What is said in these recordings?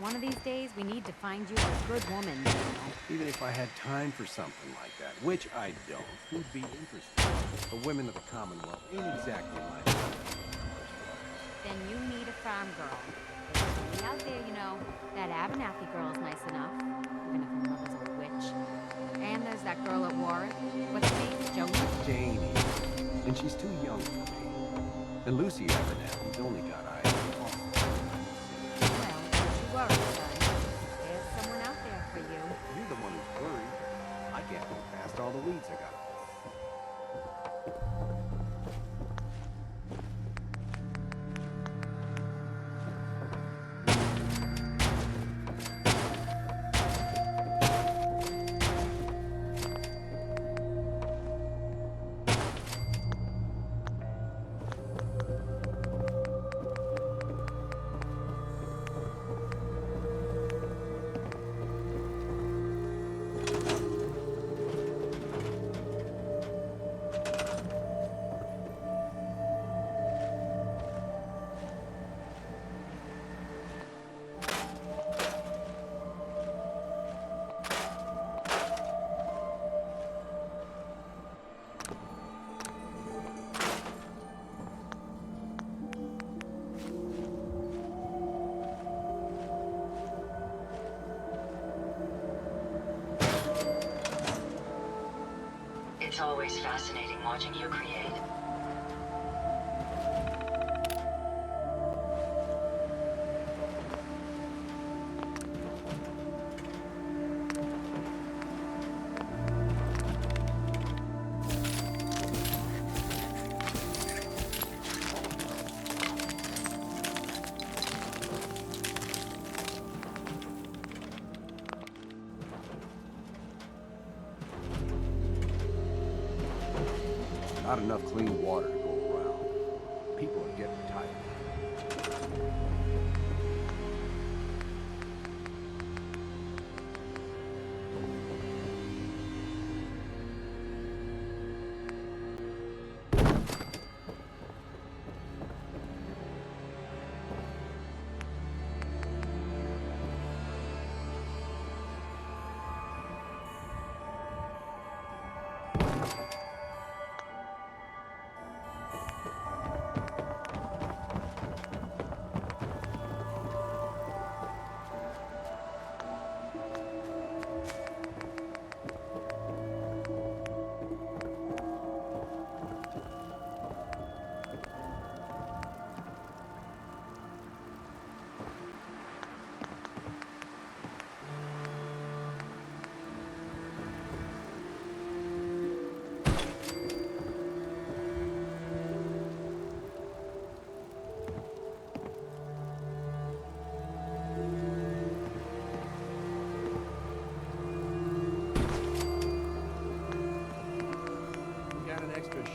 One of these days, we need to find you a good woman, you know. Even if I had time for something like that, which I don't, who'd be interested? The women of the Commonwealth ain't exactly like that. Then you need a farm girl. There's plenty out there, you know. That Abernathy girl's nice enough, even if her mother's a witch. And there's that girl at Warwick. What's her name? Joni? Janie. And she's too young for me. And Lucy Abernathy's only got eyes for all. Well, don't you worry, son. There's someone out there for you. You're the one who's worried. I can't go past all the leads I got. It's always fascinating watching you create. Not enough clean water to go around. People are getting tired.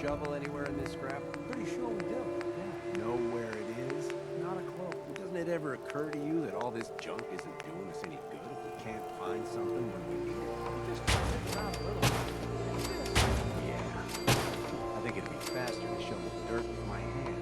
Shovel anywhere in this scrap? Pretty sure we do. Yeah. Know where it is? Not a clue. Doesn't it ever occur to you that all this junk isn't doing us any good if we can't find something when we need it? Just check around a little. Yeah. I think it'd be faster to shovel dirt with my hand.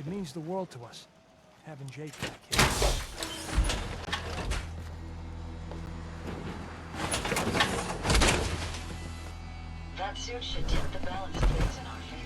It means the world to us, having Jake back here. That suit should tip the balance of things in our favor.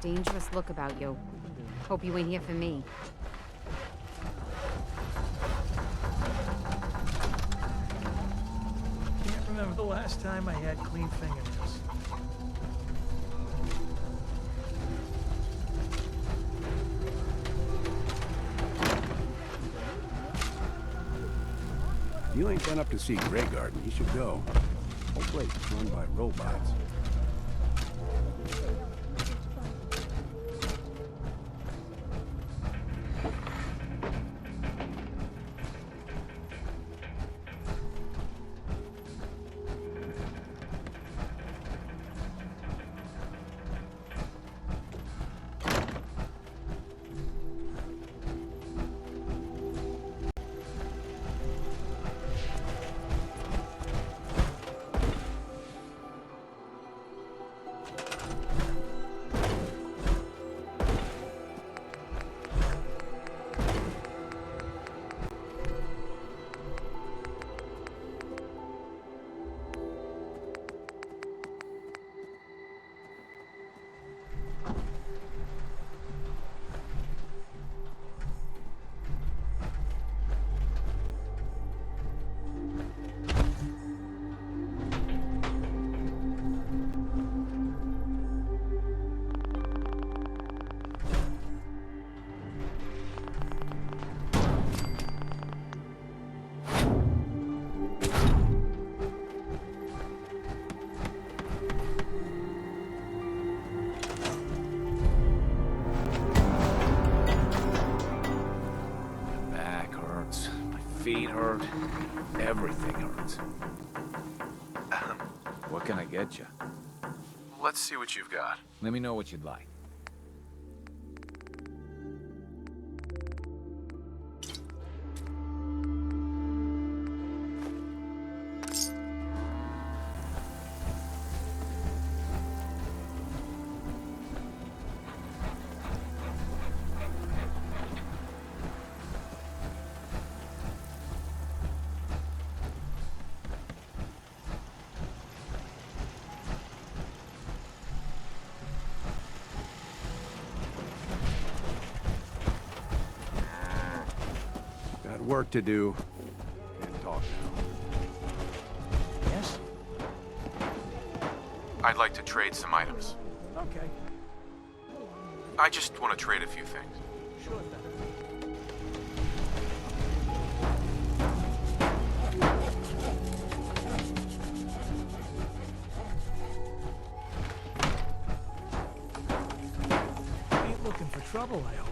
Dangerous look about you. Hope you ain't here for me. Can't remember the last time I had clean fingernails. If you ain't been up to see Grey Garden, you should go. Whole place is run by robots. Feet hurt. Everything hurts. What can I get you? Let's see what you've got. Let me know what you'd like. Got work to do. Can't talk now. Yes? I'd like to trade some items. Okay. I just want to trade a few things. Sure thing. Ain't looking for trouble, I hope.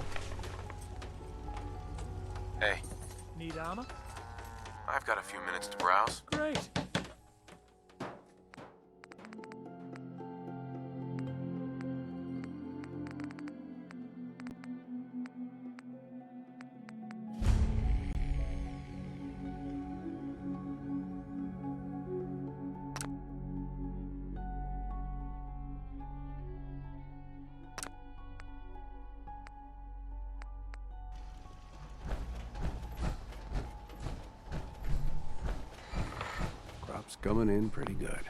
Hey, Need armor? I've got a few minutes to browse. Great. coming in pretty good.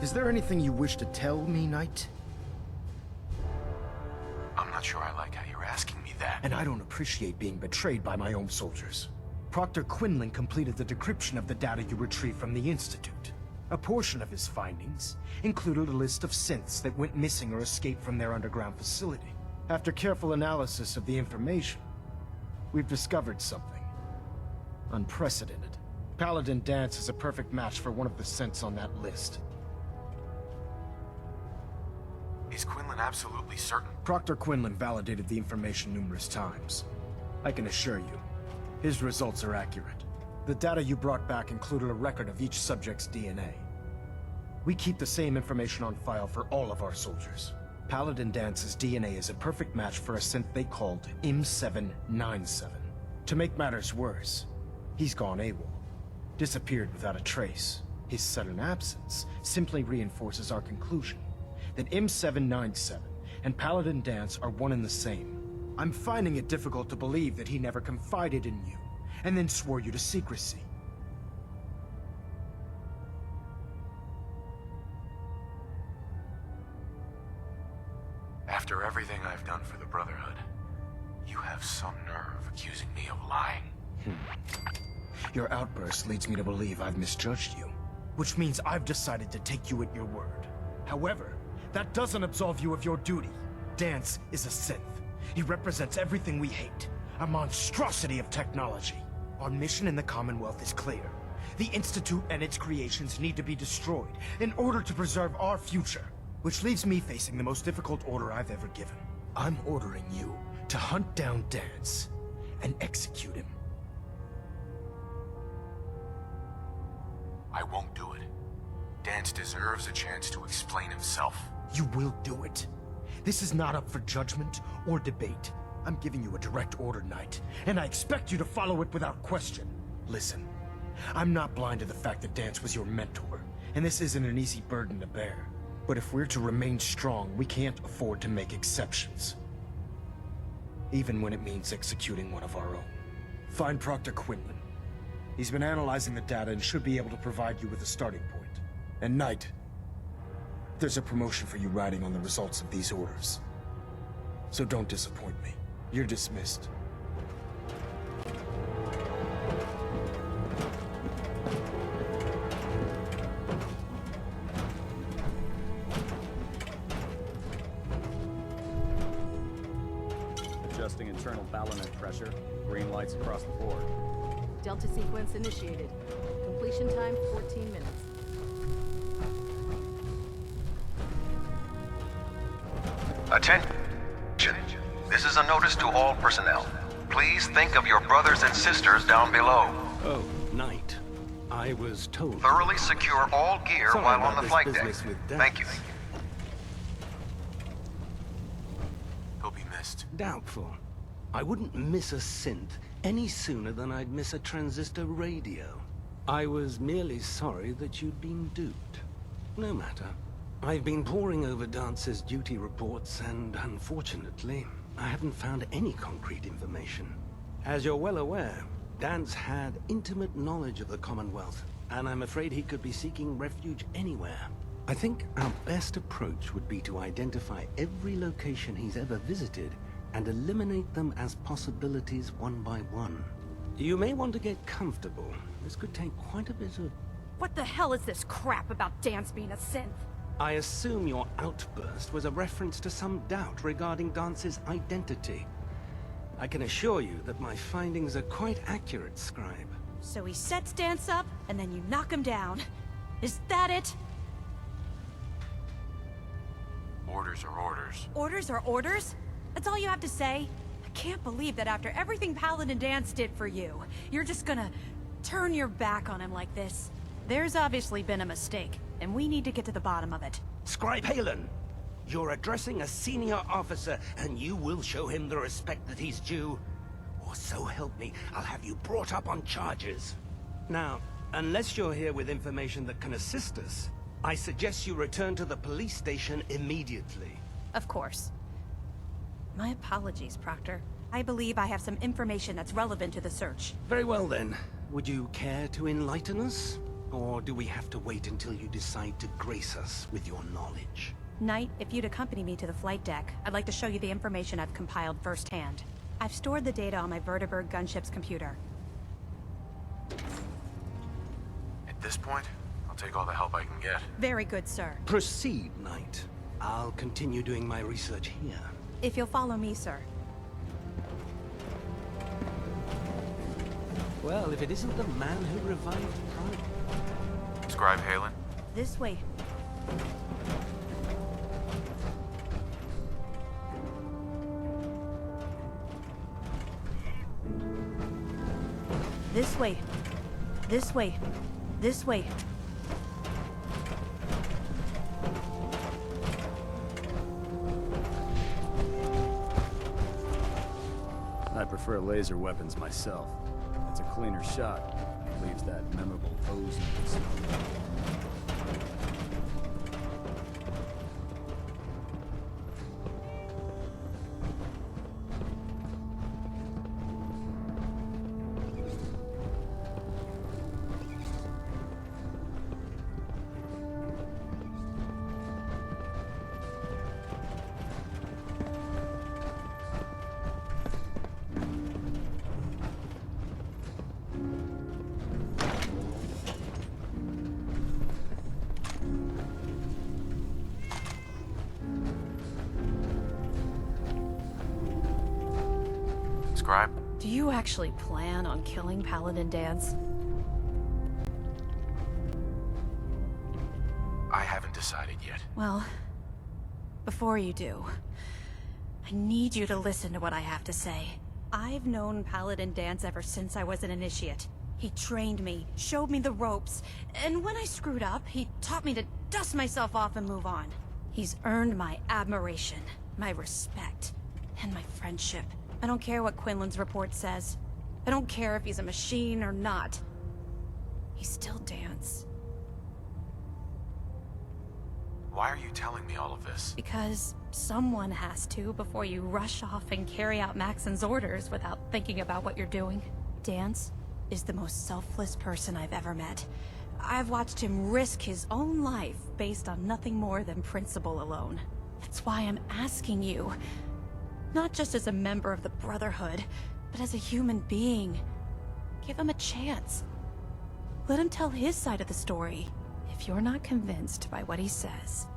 Is there anything you wish to tell me, Knight? I'm not sure I like how you're asking me that. And I don't appreciate being betrayed by my own soldiers. Proctor Quinlan completed the decryption of the data you retrieved from the Institute. A portion of his findings included a list of synths that went missing or escaped from their underground facility. After careful analysis of the information, we've discovered something unprecedented. Paladin Danse is a perfect match for one of the synths on that list. Is Quinlan absolutely certain? Proctor Quinlan validated the information numerous times. I can assure you, his results are accurate. The data you brought back included a record of each subject's DNA. We keep the same information on file for all of our soldiers. Paladin Dance's DNA is a perfect match for a synth they called M797. To make matters worse, he's gone AWOL. Disappeared without a trace. His sudden absence simply reinforces our conclusion that M797 and Paladin Danse are one and the same. I'm finding it difficult to believe that he never confided in you, and then swore you to secrecy. After everything I've done for the Brotherhood, you have some nerve accusing me of lying. Your outburst leads me to believe I've misjudged you, which means I've decided to take you at your word. However, that doesn't absolve you of your duty. Danse is a synth. He represents everything we hate, a monstrosity of technology. Our mission in the Commonwealth is clear. The Institute and its creations need to be destroyed in order to preserve our future, which leaves me facing the most difficult order I've ever given. I'm ordering you to hunt down Danse and execute him. I won't do it. Danse deserves a chance to explain himself. You will do it. This is not up for judgment or debate. I'm giving you a direct order, Knight, and I expect you to follow it without question. Listen, I'm not blind to the fact that Danse was your mentor, and this isn't an easy burden to bear. But if we're to remain strong, we can't afford to make exceptions. Even when it means executing one of our own. Find Proctor Quinlan. He's been analyzing the data and should be able to provide you with a starting point. And Knight, there's a promotion for you riding on the results of these orders. So don't disappoint me. You're dismissed. Adjusting internal ballonet pressure. Green lights across the board. Delta sequence initiated. Completion time 14 minutes. Attention. This is a notice to all personnel. Please think of your brothers and sisters down below. Oh, Knight. I was told... Thoroughly secure all gear Sorry while about on the this flight deck. business with Danse. Thank you. He'll be missed. Doubtful. I wouldn't miss a synth any sooner than I'd miss a transistor radio. I was merely sorry that you'd been duped. No matter. I've been poring over Dance's duty reports, and unfortunately, I haven't found any concrete information. As you're well aware, Danse had intimate knowledge of the Commonwealth, and I'm afraid he could be seeking refuge anywhere. I think our best approach would be to identify every location he's ever visited and eliminate them as possibilities one by one. You may want to get comfortable. This could take quite a bit of... What the hell is this crap about Danse being a synth? I assume your outburst was a reference to some doubt regarding Dance's identity. I can assure you that my findings are quite accurate, Scribe. So he sets Danse up, and then you knock him down. Is that it? Orders are orders. Orders are orders? That's all you have to say? I can't believe that after everything Paladin and Danse did for you, you're just gonna turn your back on him like this. There's obviously been a mistake, and we need to get to the bottom of it. Scribe Halen, you're addressing a senior officer, and you will show him the respect that he's due. Or so help me, I'll have you brought up on charges. Now, unless you're here with information that can assist us, I suggest you return to the police station immediately. Of course. My apologies, Proctor. I believe I have some information that's relevant to the search. Very well then. Would you care to enlighten us? Or do we have to wait until you decide to grace us with your knowledge? Knight, if you'd accompany me to the flight deck, I'd like to show you the information I've compiled firsthand. I've stored the data on my Vertibird gunship's computer. At this point, I'll take all the help I can get. Very good, sir. Proceed, Knight. I'll continue doing my research here. If you'll follow me, sir. Well, if it isn't the man who revived Prime. Scribe Halen? This way. This way. This way. This way. I prefer laser weapons myself. It's a cleaner shot. It leaves that memorable pose in the smoke. Scribe? Do you actually plan on killing Paladin Danse? I haven't decided yet. Well, before you do, I need you to listen to what I have to say. I've known Paladin Danse ever since I was an initiate. He trained me, showed me the ropes, and when I screwed up, he taught me to dust myself off and move on. He's earned my admiration, my respect, and my friendship. I don't care what Quinlan's report says. I don't care if he's a machine or not. He's still Danse. Why are you telling me all of this? Because someone has to before you rush off and carry out Maxson's orders without thinking about what you're doing. Danse is the most selfless person I've ever met. I've watched him risk his own life based on nothing more than principle alone. That's why I'm asking you. Not just as a member of the Brotherhood, but as a human being. Give him a chance. Let him tell his side of the story. If you're not convinced by what he says,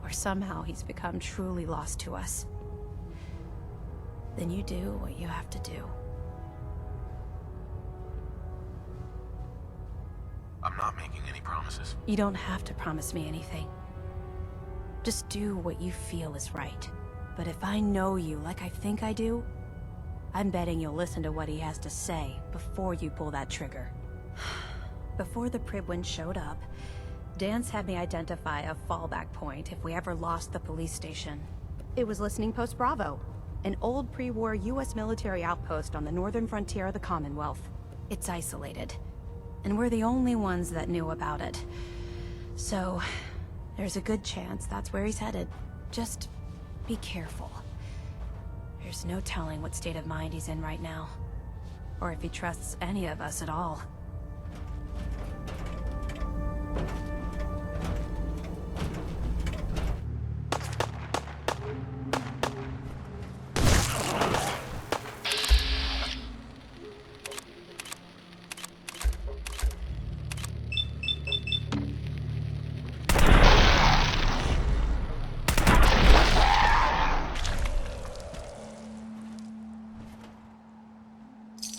or somehow he's become truly lost to us, then you do what you have to do. I'm not making any promises. You don't have to promise me anything. Just do what you feel is right. But if I know you like I think I do, I'm betting you'll listen to what he has to say before you pull that trigger. Before the Pribwin showed up, Danse had me identify a fallback point if we ever lost the police station. It was Listening Post Bravo, an old pre-war US military outpost on the northern frontier of the Commonwealth. It's isolated, and we're the only ones that knew about it. So, there's a good chance that's where he's headed. Just be careful. There's no telling what state of mind he's in right now, or if he trusts any of us at all.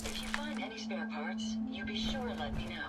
If you find any spare parts, you be sure and let me know.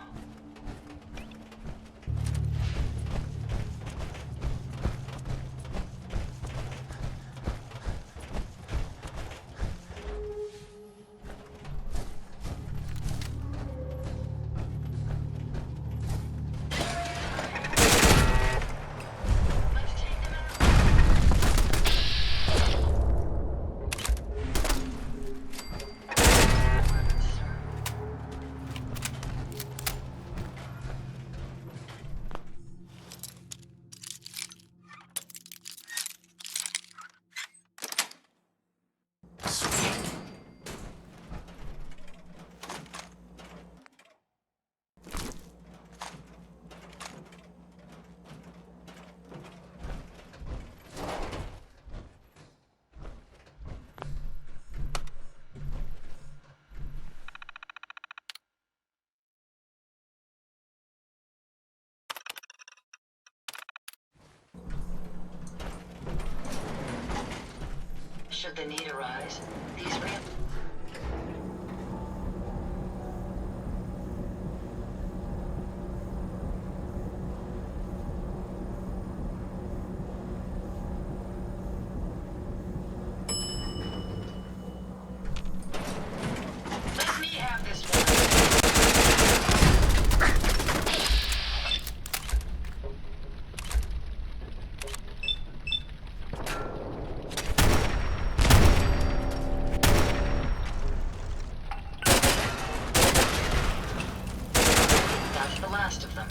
Should the need arise, these Let me have this one. That's the last of them.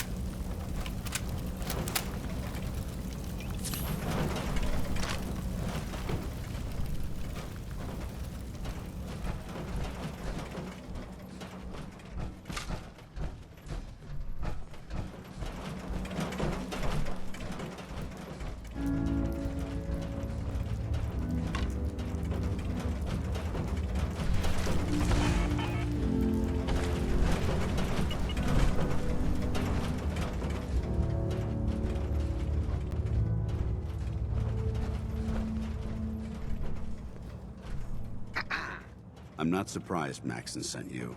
I'm not surprised Maxson sent you.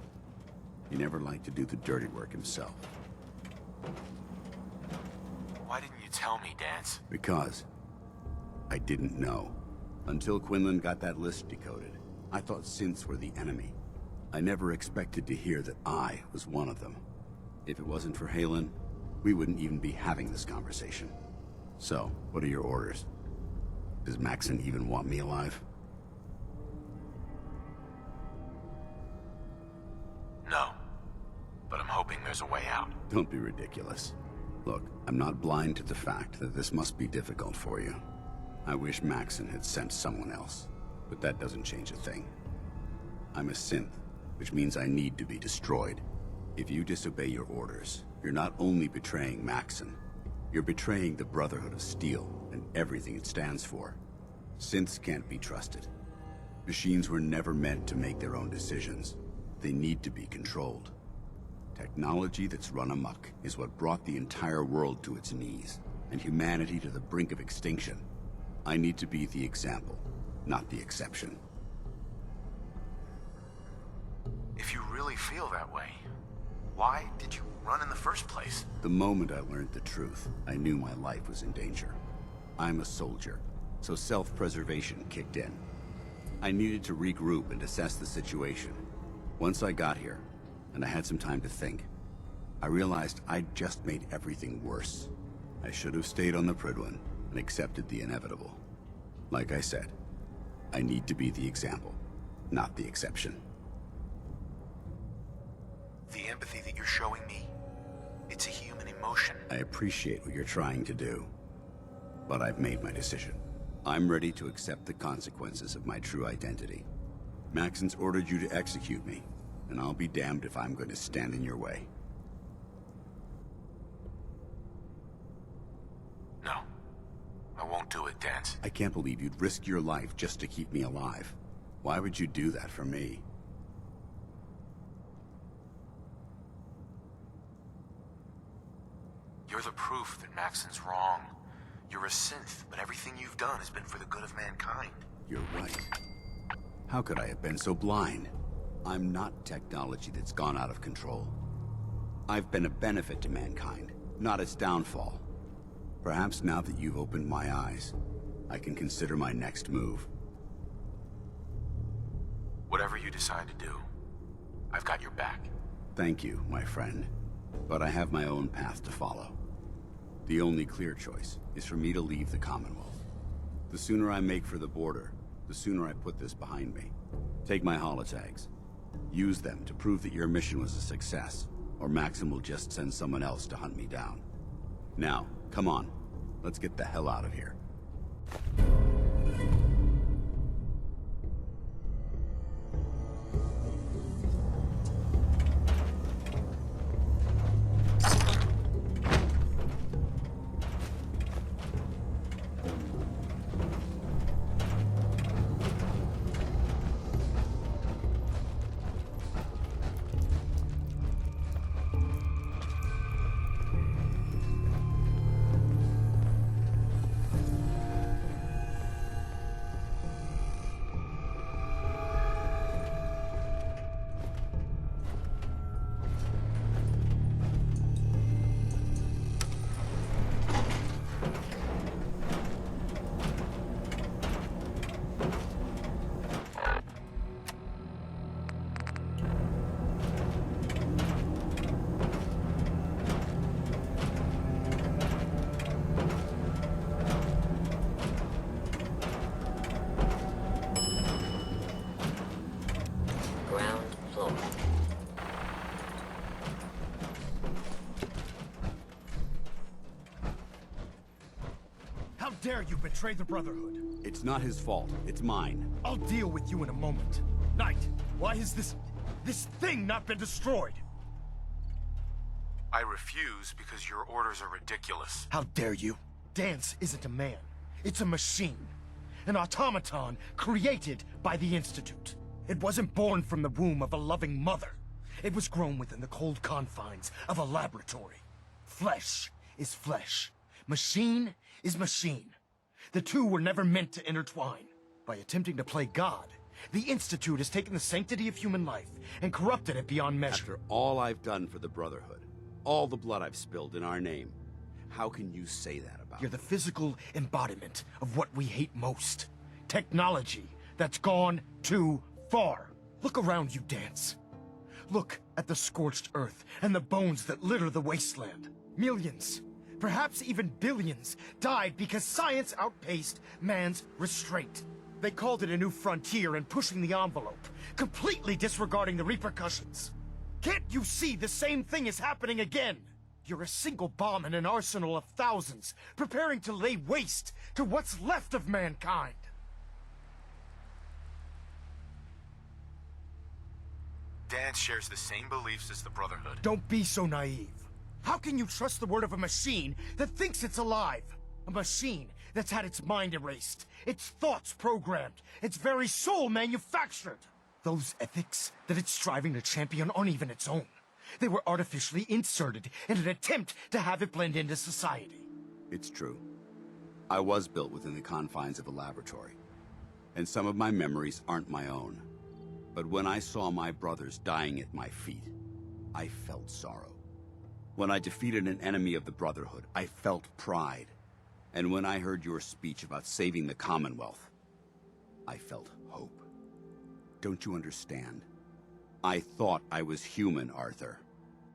He never liked to do the dirty work himself. Why didn't you tell me, Danse? Because I didn't know. Until Quinlan got that list decoded, I thought synths were the enemy. I never expected to hear that I was one of them. If it wasn't for Halen, we wouldn't even be having this conversation. So, what are your orders? Does Maxson even want me alive? No. But I'm hoping there's a way out. Don't be ridiculous. Look, I'm not blind to the fact that this must be difficult for you. I wish Maxson had sent someone else, but that doesn't change a thing. I'm a synth, which means I need to be destroyed. If you disobey your orders, you're not only betraying Maxson, you're betraying the Brotherhood of Steel and everything it stands for. Synths can't be trusted. Machines were never meant to make their own decisions. They need to be controlled. Technology that's run amok is what brought the entire world to its knees, and humanity to the brink of extinction. I need to be the example, not the exception. If you really feel that way, why did you run in the first place? The moment I learned the truth, I knew my life was in danger. I'm a soldier, so self-preservation kicked in. I needed to regroup and assess the situation. Once I got here, and I had some time to think, I realized I'd just made everything worse. I should have stayed on the Prydwen and accepted the inevitable. Like I said, I need to be the example, not the exception. The empathy that you're showing me, it's a human emotion. I appreciate what you're trying to do, but I've made my decision. I'm ready to accept the consequences of my true identity. Maxson's ordered you to execute me, and I'll be damned if I'm going to stand in your way. No. I won't do it, Danse. I can't believe you'd risk your life just to keep me alive. Why would you do that for me? You're the proof that Maxson's wrong. You're a synth, but everything you've done has been for the good of mankind. You're right. How could I have been so blind? I'm not technology that's gone out of control. I've been a benefit to mankind, not its downfall. Perhaps now that you've opened my eyes, I can consider my next move. Whatever you decide to do, I've got your back. Thank you, my friend. But I have my own path to follow. The only clear choice is for me to leave the Commonwealth. The sooner I make for the border, the sooner I put this behind me. Take my holotags. Use them to prove that your mission was a success, or Maxson will just send someone else to hunt me down. Now, come on. Let's get the hell out of here. dare you betray the Brotherhood? It's not his fault. It's mine. I'll deal with you in a moment. Knight, why has this thing not been destroyed? I refuse because your orders are ridiculous. How dare you? Danse isn't a man. It's a machine. An automaton created by the Institute. It wasn't born from the womb of a loving mother. It was grown within the cold confines of a laboratory. Flesh is flesh. Machine is machine. The two were never meant to intertwine. By attempting to play God, the Institute has taken the sanctity of human life and corrupted it beyond measure. After all I've done for the Brotherhood, all the blood I've spilled in our name, how can you say that about You're the physical embodiment of what we hate most. Technology that's gone too far. Look around you, Danse. Look at the scorched earth and the bones that litter the wasteland. Millions, perhaps even billions, died because science outpaced man's restraint. They called it a new frontier and pushing the envelope, completely disregarding the repercussions. Can't you see the same thing is happening again? You're a single bomb in an arsenal of thousands, preparing to lay waste to what's left of mankind. Danse shares the same beliefs as the Brotherhood. Don't be so naive. How can you trust the word of a machine that thinks it's alive? A machine that's had its mind erased, its thoughts programmed, its very soul manufactured. Those ethics that it's striving to champion aren't even its own. They were artificially inserted in an attempt to have it blend into society. It's true. I was built within the confines of a laboratory, and some of my memories aren't my own. But when I saw my brothers dying at my feet, I felt sorrow. When I defeated an enemy of the Brotherhood, I felt pride. And when I heard your speech about saving the Commonwealth, I felt hope. Don't you understand? I thought I was human, Arthur.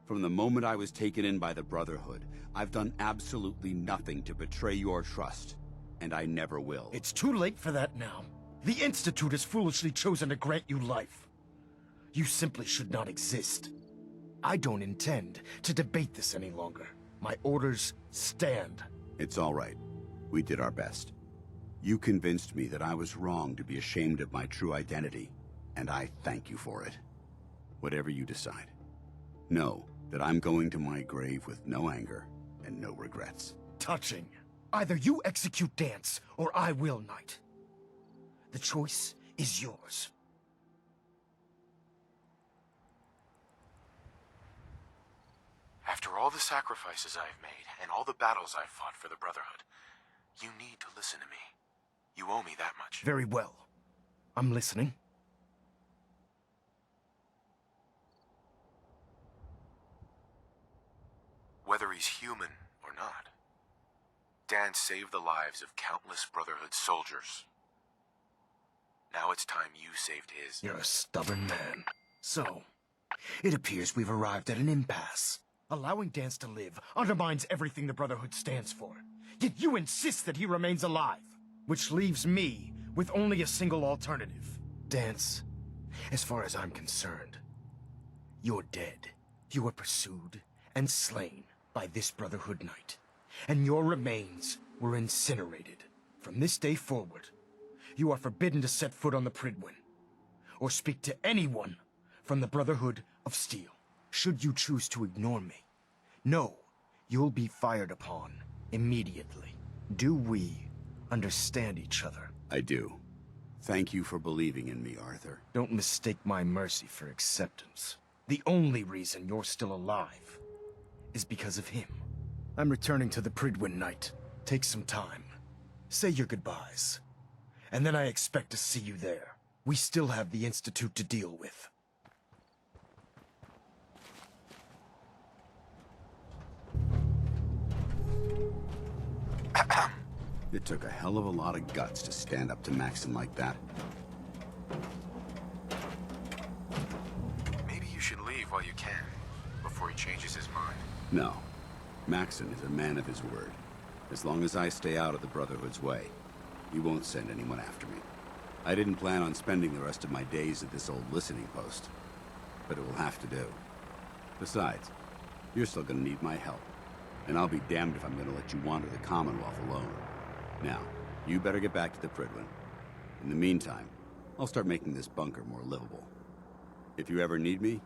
From the moment I was taken in by the Brotherhood, I've done absolutely nothing to betray your trust, and I never will. It's too late for that now. The Institute has foolishly chosen to grant you life. You simply should not exist. I don't intend to debate this any longer. My orders stand. It's all right. We did our best. You convinced me that I was wrong to be ashamed of my true identity, and I thank you for it. Whatever you decide. Know that I'm going to my grave with no anger and no regrets. Touching. Either you execute Danse, or I will, Knight. The choice is yours. After all the sacrifices I've made, and all the battles I've fought for the Brotherhood, you need to listen to me. You owe me that much. Very well. I'm listening. Whether he's human or not, Danse saved the lives of countless Brotherhood soldiers. Now it's time you saved his. You're a stubborn man. So, it appears we've arrived at an impasse. Allowing Danse to live undermines everything the Brotherhood stands for. Yet you insist that he remains alive, which leaves me with only a single alternative. Danse, as far as I'm concerned, you're dead. You were pursued and slain by this Brotherhood Knight, and your remains were incinerated. From this day forward, you are forbidden to set foot on the Pridwin, or speak to anyone from the Brotherhood of Steel. Should you choose to ignore me, know you'll be fired upon immediately. Do we understand each other? I do. Thank you for believing in me, Arthur. Don't mistake my mercy for acceptance. The only reason you're still alive is because of him. I'm returning to the Pridwin, Knight. Take some time. Say your goodbyes. And then I expect to see you there. We still have the Institute to deal with. It took a hell of a lot of guts to stand up to Maxson like that. Maybe you should leave while you can, before he changes his mind. No. Maxson is a man of his word. As long as I stay out of the Brotherhood's way, he won't send anyone after me. I didn't plan on spending the rest of my days at this old listening post, but it will have to do. Besides, you're still gonna need my help, and I'll be damned if I'm gonna let you wander the Commonwealth alone. Now, you better get back to the Prydwen. In the meantime, I'll start making this bunker more livable. If you ever need me,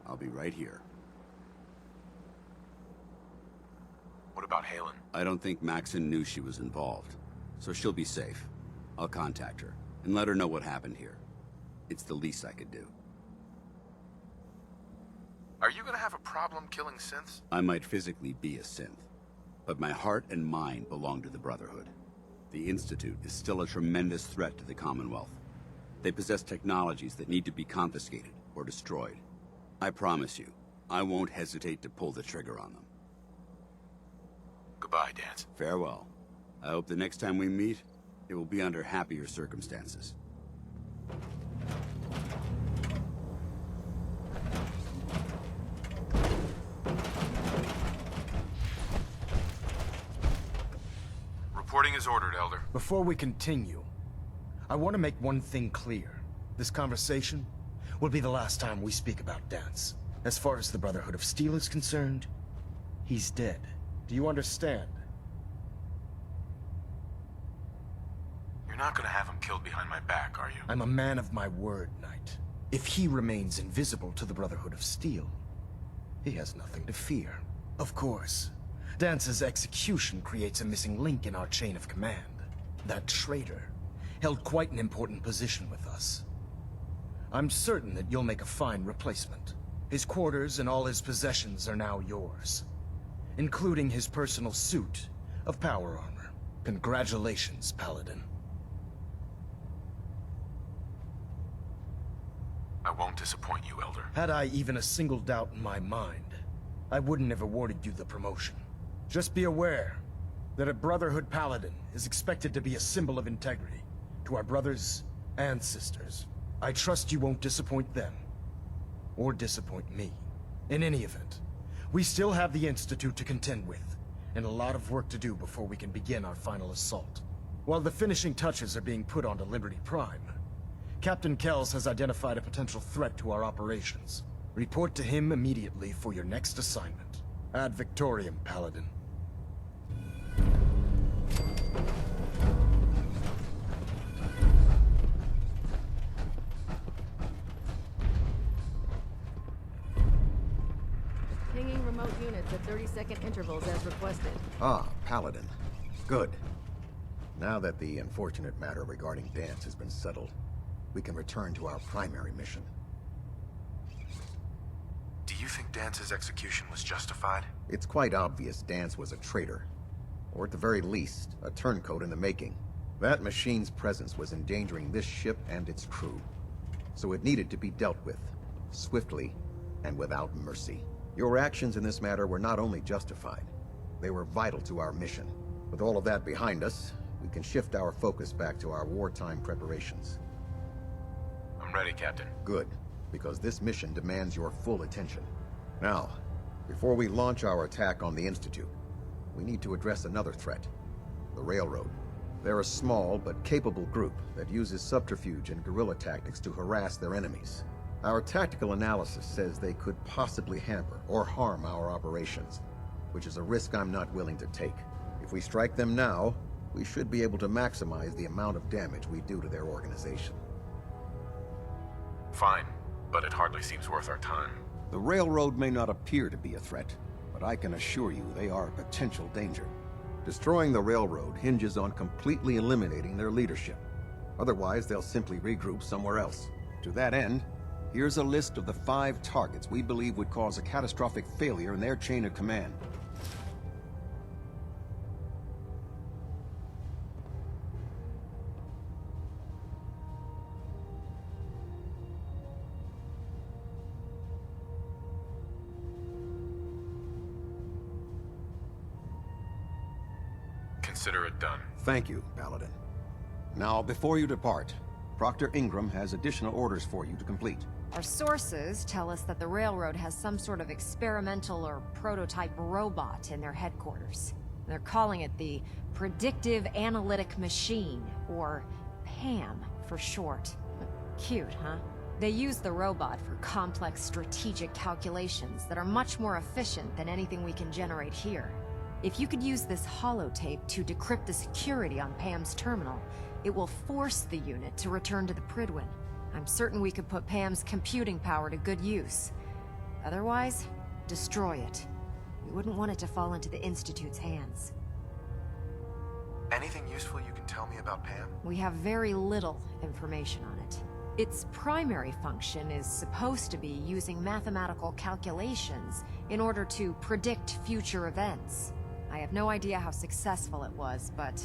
I'll be right here. What about Halen? I don't think Maxson knew she was involved, so she'll be safe. I'll contact her and let her know what happened here. It's the least I could do. Are you gonna have a problem killing synths? I might physically be a synth, but my heart and mind belong to the Brotherhood. The Institute is still a tremendous threat to the Commonwealth. They possess technologies that need to be confiscated or destroyed. I promise you, I won't hesitate to pull the trigger on them. Goodbye, Danse. Farewell. I hope the next time we meet, it will be under happier circumstances. Reporting is ordered, Elder. Before we continue, I want to make one thing clear. This conversation will be the last time we speak about Danse. As far as the Brotherhood of Steel is concerned, he's dead. Do you understand? You're not gonna have him killed behind my back, are you? I'm a man of my word, Knight. If he remains invisible to the Brotherhood of Steel, he has nothing to fear. Of course, Dance's execution creates a missing link in our chain of command. That traitor held quite an important position with us. I'm certain that you'll make a fine replacement. His quarters and all his possessions are now yours, including his personal suit of power armor. Congratulations, Paladin. I won't disappoint you, Elder. Had I even a single doubt in my mind, I wouldn't have awarded you the promotion. Just be aware that a Brotherhood Paladin is expected to be a symbol of integrity to our brothers and sisters. I trust you won't disappoint them, or disappoint me. In any event, we still have the Institute to contend with, and a lot of work to do before we can begin our final assault. While the finishing touches are being put onto Liberty Prime, Captain Kells has identified a potential threat to our operations. Report to him immediately for your next assignment. Ad Victoriam, Paladin. Pinging remote units at 30-second intervals as requested. Ah, Paladin. Good. Now that the unfortunate matter regarding Danse has been settled, we can return to our primary mission. Do you think Dance's execution was justified? It's quite obvious Danse was a traitor. Or at the very least, a turncoat in the making. That machine's presence was endangering this ship and its crew. So it needed to be dealt with, swiftly and without mercy. Your actions in this matter were not only justified, they were vital to our mission. With all of that behind us, we can shift our focus back to our wartime preparations. I'm ready, Captain. Good, because this mission demands your full attention. Now, before we launch our attack on the Institute, we need to address another threat, the Railroad. They're a small but capable group that uses subterfuge and guerrilla tactics to harass their enemies. Our tactical analysis says they could possibly hamper or harm our operations, which is a risk I'm not willing to take. If we strike them now, we should be able to maximize the amount of damage we do to their organization. Fine, but it hardly seems worth our time. The Railroad may not appear to be a threat, but I can assure you they are a potential danger. Destroying the Railroad hinges on completely eliminating their leadership. Otherwise, they'll simply regroup somewhere else. To that end, here's a list of the 5 targets we believe would cause a catastrophic failure in their chain of command. Consider it done. Thank you, Paladin. Now, before you depart, Proctor Ingram has additional orders for you to complete. Our sources tell us that the Railroad has some sort of experimental or prototype robot in their headquarters. They're calling it the Predictive Analytic Machine, or PAM for short. Cute, huh? They use the robot for complex strategic calculations that are much more efficient than anything we can generate here. If you could use this holotape to decrypt the security on Pam's terminal, it will force the unit to return to the Prydwen. I'm certain we could put Pam's computing power to good use. Otherwise, destroy it. We wouldn't want it to fall into the Institute's hands. Anything useful you can tell me about Pam? We have very little information on it. Its primary function is supposed to be using mathematical calculations in order to predict future events. I have no idea how successful it was, but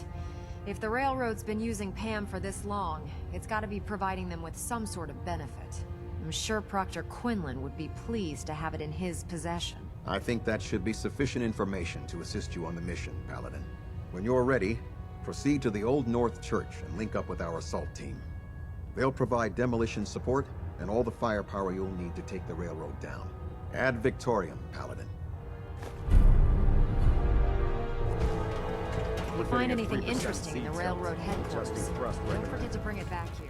if the Railroad's been using Pam for this long, it's got to be providing them with some sort of benefit. I'm sure Proctor Quinlan would be pleased to have it in his possession. I think that should be sufficient information to assist you on the mission, Paladin. When you're ready, proceed to the Old North Church and link up with our assault team. They'll provide demolition support and all the firepower you'll need to take the railroad down. Ad Victoriam, Paladin. If you find anything interesting in the railroad headquarters, don't forget to bring it back here.